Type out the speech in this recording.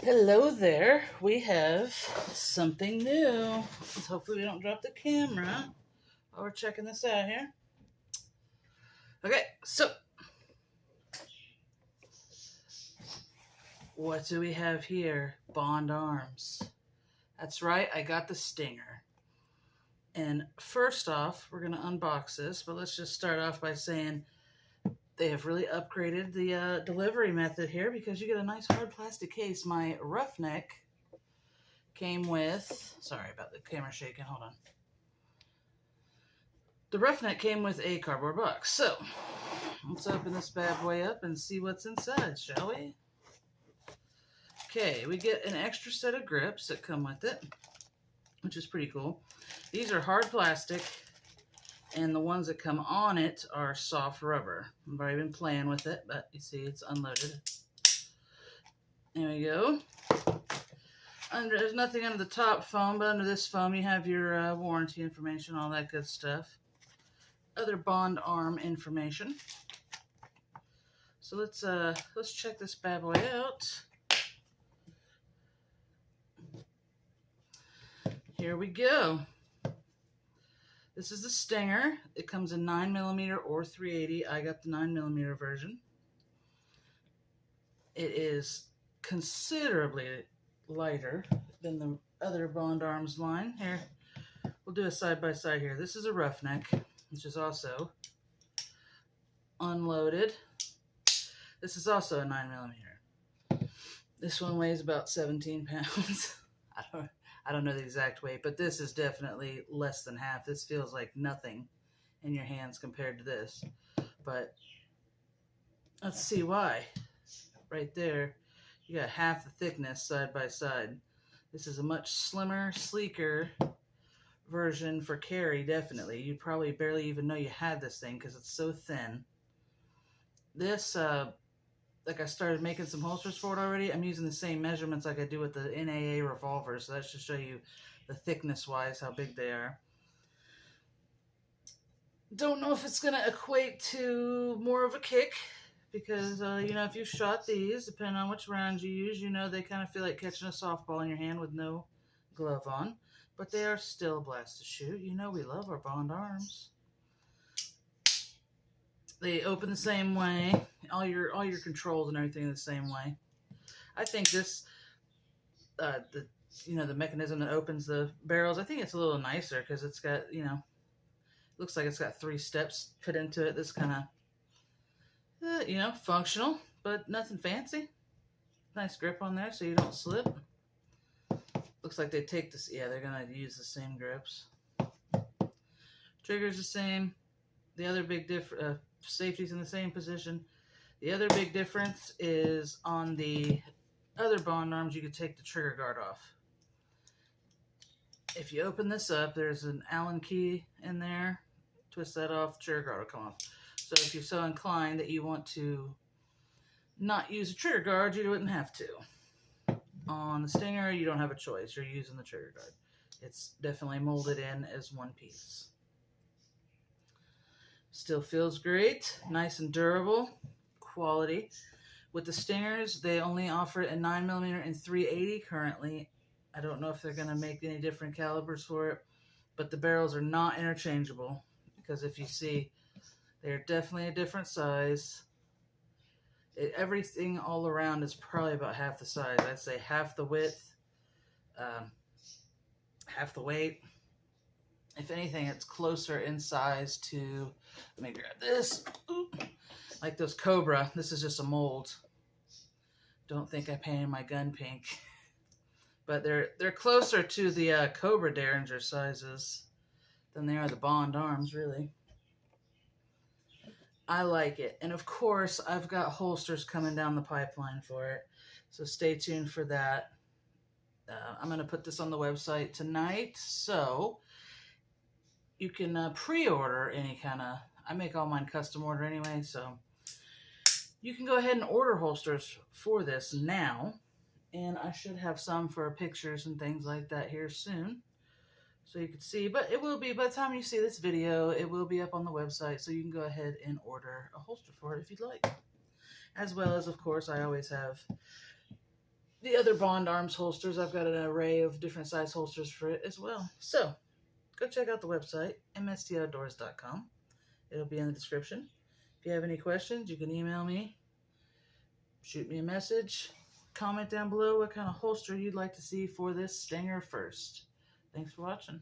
Hello there. We have something new. Hopefully we don't drop the camera while we're checking this out here. Okay, so what do we have here? Bond arms. That's right, I got the Stinger. And first off, we're going to unbox this, but let's just start off by saying they have really upgraded the delivery method here because you get a nice hard plastic case. My Roughneck came with, sorry about the camera shaking, hold on. The Roughneck came with a cardboard box. So, let's open this bad boy up and see what's inside, shall we? Okay, we get an extra set of grips that come with it, which is pretty cool. These are hard plastic, and the ones that come on it are soft rubber. I've already been playing with it, but you see it's unloaded. There we go. There's nothing under the top foam, but under this foam you have your warranty information, all that good stuff. Other bond arm information. So let's check this bad boy out. Here we go. This is the Stinger. It comes in 9mm or 380. I got the 9mm version. It is considerably lighter than the other Bond Arms line. Here, we'll do a side by side here. This is a Roughneck, which is also unloaded. This is also a 9mm. This one weighs about 17 pounds. I don't know the exact weight, but this is definitely less than half. This feels like nothing in your hands compared to this. But let's see why. Right there, you got half the thickness side by side. This is a much slimmer, sleeker version for carry, definitely. You'd probably barely even know you had this thing because it's so thin. This, like I started making some holsters for it already. I'm using the same measurements like I do with the NAA revolvers. So that's to show you the thickness-wise how big they are. Don't know if it's going to equate to more of a kick because, you know, if you shot these, depending on which rounds you use, you know they kind of feel like catching a softball in your hand with no glove on. But they are still a blast to shoot. You know we love our Bond Arms. They open the same way. All your controls and everything the same way. I think this, the mechanism that opens the barrels, I think it's a little nicer because it's got, looks like it's got 3 steps put into it. This kind of, functional, but nothing fancy. Nice grip on there so you don't slip. Looks like they take this, yeah, they're going to use the same grips. Trigger's the same. The other big safety's in the same position. The other big difference is on the other Bond Arms, you can take the trigger guard off. If you open this up, there's an Allen key in there. Twist that off, trigger guard will come off. So if you're so inclined that you want to not use a trigger guard, you wouldn't have to. On the Stinger, you don't have a choice. You're using the trigger guard. It's definitely molded in as one piece. Still feels great, nice and durable, quality. With the Stingers, they only offer it a 9mm and 380 currently. I don't know if they're going to make any different calibers for it, but the barrels are not interchangeable because if you see, they're definitely a different size. Everything all around is probably about half the size. I'd say half the width, half the weight. If anything, it's closer in size to, let me grab this, like those Cobra. This is just a mold. Don't think I painted my gun pink. But they're closer to the Cobra Derringer sizes than they are the Bond Arms, really. I like it. And of course, I've got holsters coming down the pipeline for it. So stay tuned for that. I'm going to put this on the website tonight. So you can pre-order any kind of, I make all mine custom order anyway, so you can go ahead and order holsters for this now, and I should have some for pictures and things like that here soon, so you can see, but it will be, by the time you see this video, it will be up on the website, so you can go ahead and order a holster for it if you'd like. As well as, of course, I always have, the other Bond Arms holsters. I've got an array of different size holsters for it as well. So go check out the website, mstoutdoors.com. It'll be in the description. If you have any questions, you can email me, shoot me a message, comment down below what kind of holster you'd like to see for this Stinger first. Thanks for watching.